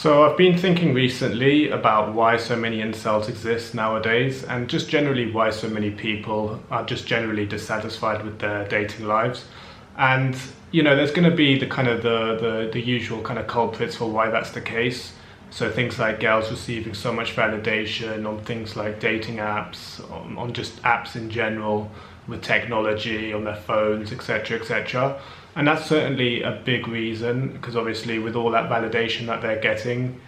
So I've been thinking recently about why so many incels exist nowadays, and just generally why so many people are just generally dissatisfied with their dating lives. And there's going to be the kind of the usual kind of culprits for why that's the case. So things like girls receiving so much validation on things like dating apps, on just apps in general, with technology on their phones, etc., etc. And that's certainly a big reason, because obviously with all that validation that they're getting,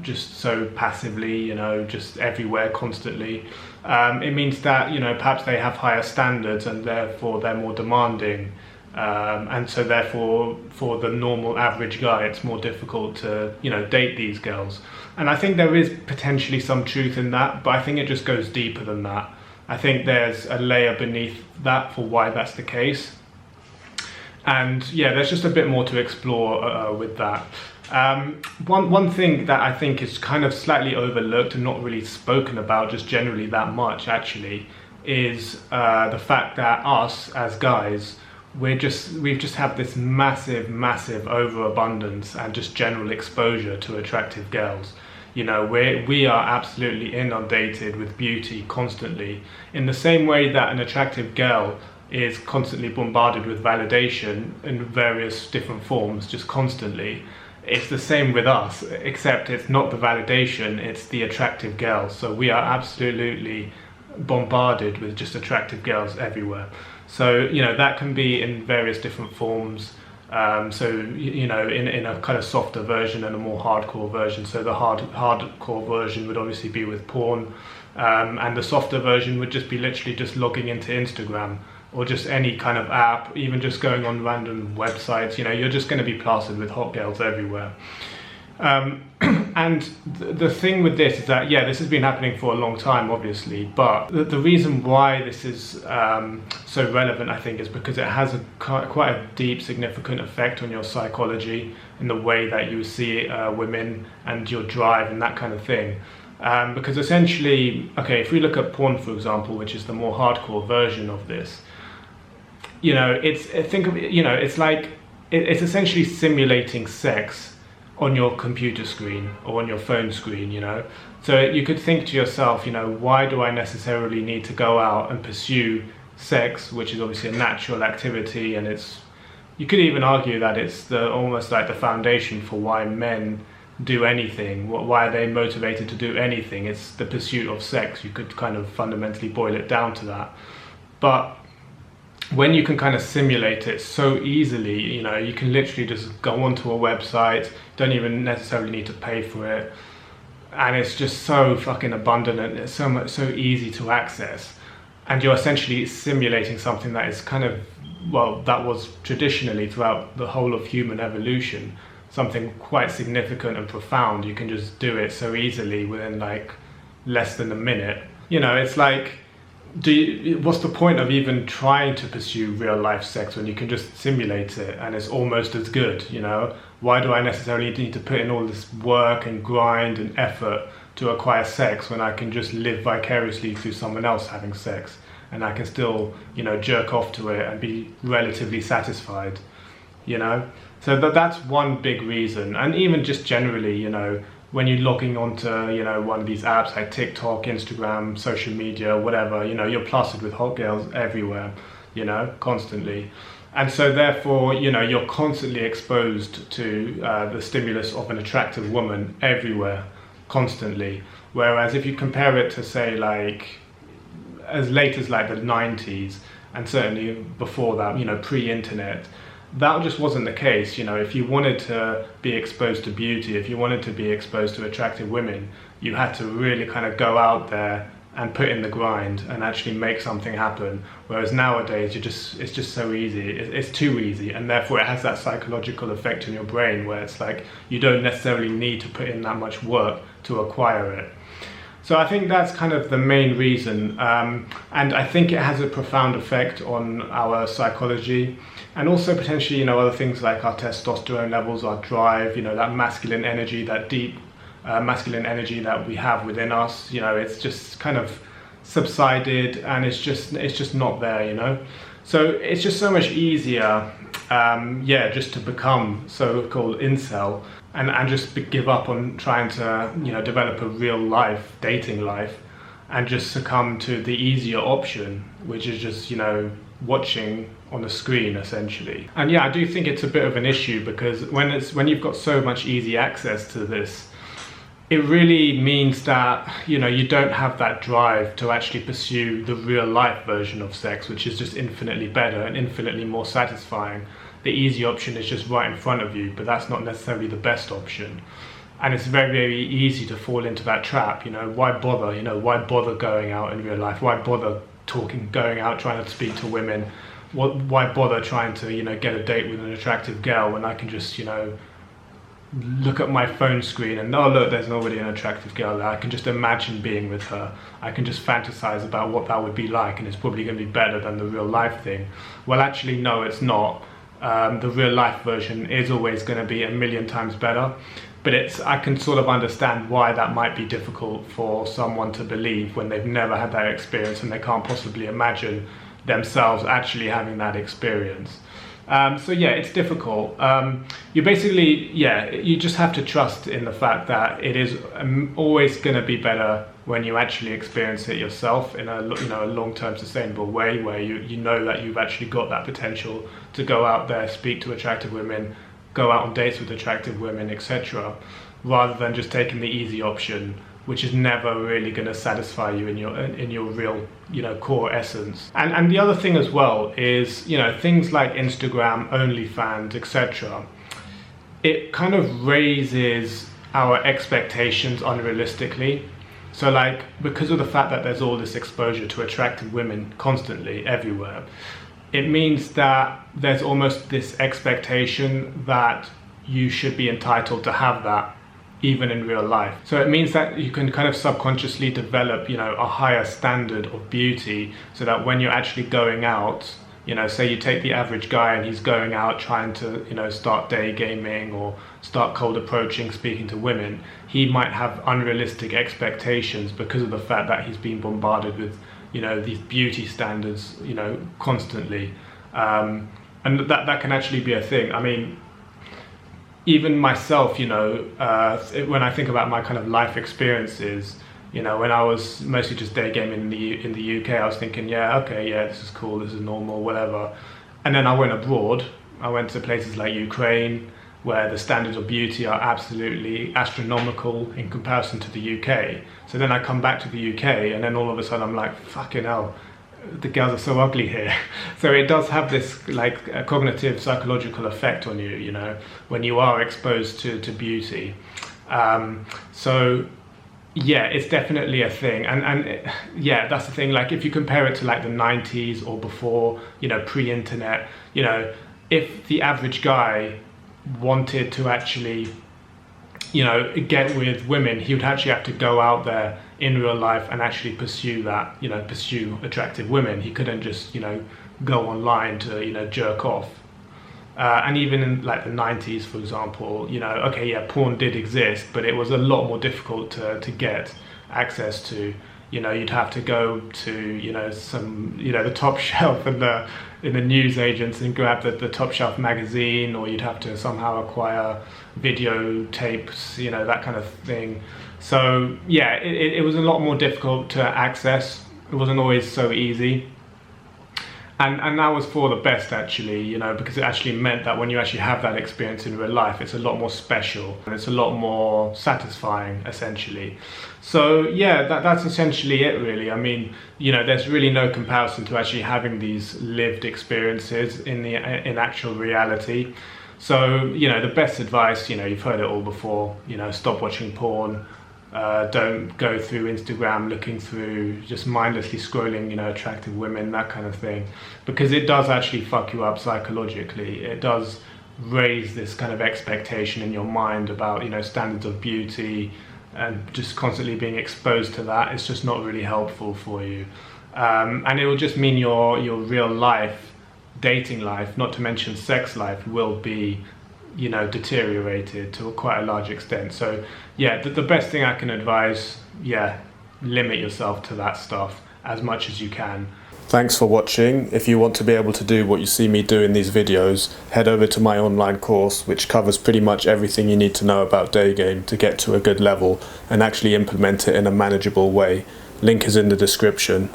just so passively, just everywhere, constantly, it means that, perhaps they have higher standards and therefore they're more demanding. And so therefore, for the normal average guy, it's more difficult to, date these girls. And I think there is potentially some truth in that, but I think it just goes deeper than that. I think there's a layer beneath that for why that's the case. And yeah, there's just a bit more to explore with that. One thing that I think is kind of slightly overlooked and not really spoken about just generally that much actually is the fact that us as guys, we've just have this massive overabundance and just general exposure to attractive girls. We are absolutely inundated with beauty constantly, in the same way that an attractive girl is constantly bombarded with validation in various different forms, just constantly. It's the same with us, except it's not the validation, it's the attractive girls. So we are absolutely bombarded with just attractive girls everywhere. So that can be in various different forms. In a kind of softer version and a more hardcore version. So the hardcore version would obviously be with porn, and the softer version would just be literally just logging into Instagram or just any kind of app, even just going on random websites. You're just going to be plastered with hot girls everywhere. And the thing with this is that, yeah, this has been happening for a long time, obviously, but the reason why this is so relevant, I think, is because it has quite a deep, significant effect on your psychology in the way that you see women and your drive and that kind of thing. Because essentially, okay, if we look at porn, for example, which is the more hardcore version of this, it's essentially simulating sex on your computer screen or on your phone screen, So you could think to yourself, why do I necessarily need to go out and pursue sex, which is obviously a natural activity, and you could even argue that it's almost like the foundation for why men do anything. Why are they motivated to do anything? It's the pursuit of sex. You could kind of fundamentally boil it down to that. But when you can kind of simulate it so easily, you can literally just go onto a website, don't even necessarily need to pay for it, and it's just so fucking abundant and it's so easy to access, and you're essentially simulating something that is kind of, that was traditionally throughout the whole of human evolution, something quite significant and profound. You can just do it so easily within like less than a minute. It's like, what's the point of even trying to pursue real life sex when you can just simulate it and it's almost as good? Why do I necessarily need to put in all this work and grind and effort to acquire sex when I can just live vicariously through someone else having sex, and I can still jerk off to it and be relatively satisfied? So that's one big reason. And even just generally, when you're logging onto, one of these apps like TikTok, Instagram, social media, whatever, you're plastered with hot girls everywhere, constantly. And so therefore, you're constantly exposed to the stimulus of an attractive woman everywhere, constantly. Whereas if you compare it to, say, like as late as like the 90s, and certainly before that, pre-internet, that just wasn't the case. If you wanted to be exposed to beauty, if you wanted to be exposed to attractive women, you had to really kind of go out there and put in the grind and actually make something happen. Whereas nowadays, it's just so easy. It's too easy, and therefore it has that psychological effect on your brain where it's like you don't necessarily need to put in that much work to acquire it. So I think that's kind of the main reason, and I think it has a profound effect on our psychology, and also potentially, other things like our testosterone levels, our drive, that masculine energy, that deep masculine energy that we have within us. It's just kind of subsided, and it's just not there. So it's just so much easier, just to become so-called incel. and just give up on trying to, develop a real life dating life, and just succumb to the easier option, which is just, watching on the screen essentially. And yeah, I do think it's a bit of an issue, because when you've got so much easy access to this, it really means that, you don't have that drive to actually pursue the real life version of sex, which is just infinitely better and infinitely more satisfying. The easy option is just right in front of you, but that's not necessarily the best option. And it's very, very easy to fall into that trap. Why bother? Why bother going out in real life? Why bother going out, trying to speak to women? Why bother trying to, get a date with an attractive girl when I can just, look at my phone screen and, oh look, there's already an attractive girl there. I can just imagine being with her. I can just fantasize about what that would be like, and it's probably going to be better than the real life thing. Well, actually, no, it's not. The real life version is always going to be a million times better. But I can sort of understand why that might be difficult for someone to believe when they've never had that experience and they can't possibly imagine themselves actually having that experience. So yeah, it's difficult. You basically, you just have to trust in the fact that it is always going to be better when you actually experience it yourself in a long-term sustainable way, where you know that you've actually got that potential to go out there, speak to attractive women, go out on dates with attractive women, etc., rather than just taking the easy option, which is never really going to satisfy you in your real, core essence. And the other thing as well is, things like Instagram, OnlyFans, etc. It kind of raises our expectations unrealistically. So like, because of the fact that there's all this exposure to attractive women constantly everywhere, it means that there's almost this expectation that you should be entitled to have that even in real life. So it means that you can kind of subconsciously develop, a higher standard of beauty, so that when you're actually going out, say you take the average guy and he's going out trying to, start day gaming or start cold approaching, speaking to women, he might have unrealistic expectations because of the fact that he's been bombarded with, these beauty standards, constantly. And that can actually be a thing. I mean, even myself, when I think about my kind of life experiences, when I was mostly just day gaming in the UK, I was thinking, this is cool, this is normal, whatever. And then I went abroad. I went to places like Ukraine, where the standards of beauty are absolutely astronomical in comparison to the UK. So then I come back to the UK, and then all of a sudden I'm like, fucking hell, the girls are so ugly here. So it does have this like a cognitive psychological effect on you, when you are exposed to beauty. So yeah, it's definitely a thing. And yeah, that's the thing. Like, if you compare it to like the 90s or before, pre-internet, if the average guy wanted to actually, get with women, he would actually have to go out there in real life and actually pursue that, pursue attractive women. He couldn't just, go online to, jerk off. And even in like the 90s, for example, porn did exist, but it was a lot more difficult to get access to. You'd have to go to, some, the top shelf in the news agents and grab the top shelf magazine, or you'd have to somehow acquire videotapes, that kind of thing. So yeah, it was a lot more difficult to access. It wasn't always so easy. And that was for the best, actually, because it actually meant that when you actually have that experience in real life, it's a lot more special and it's a lot more satisfying, essentially. So yeah, that's essentially it, really. I mean, there's really no comparison to actually having these lived experiences in actual reality. So, the best advice, you've heard it all before, stop watching porn. Don't go through Instagram looking through, just mindlessly scrolling, attractive women, that kind of thing, because it does actually fuck you up psychologically. It does raise this kind of expectation in your mind about, standards of beauty, and just constantly being exposed to that. It's just not really helpful for you. And it will just mean your real life, dating life, not to mention sex life, will be deteriorated to quite a large extent. So yeah, the best thing I can advise, limit yourself to that stuff as much as you can. Thanks for watching. If you want to be able to do what you see me do in these videos, head over to my online course, which covers pretty much everything you need to know about day game to get to a good level and actually implement it in a manageable way. Link is in the description.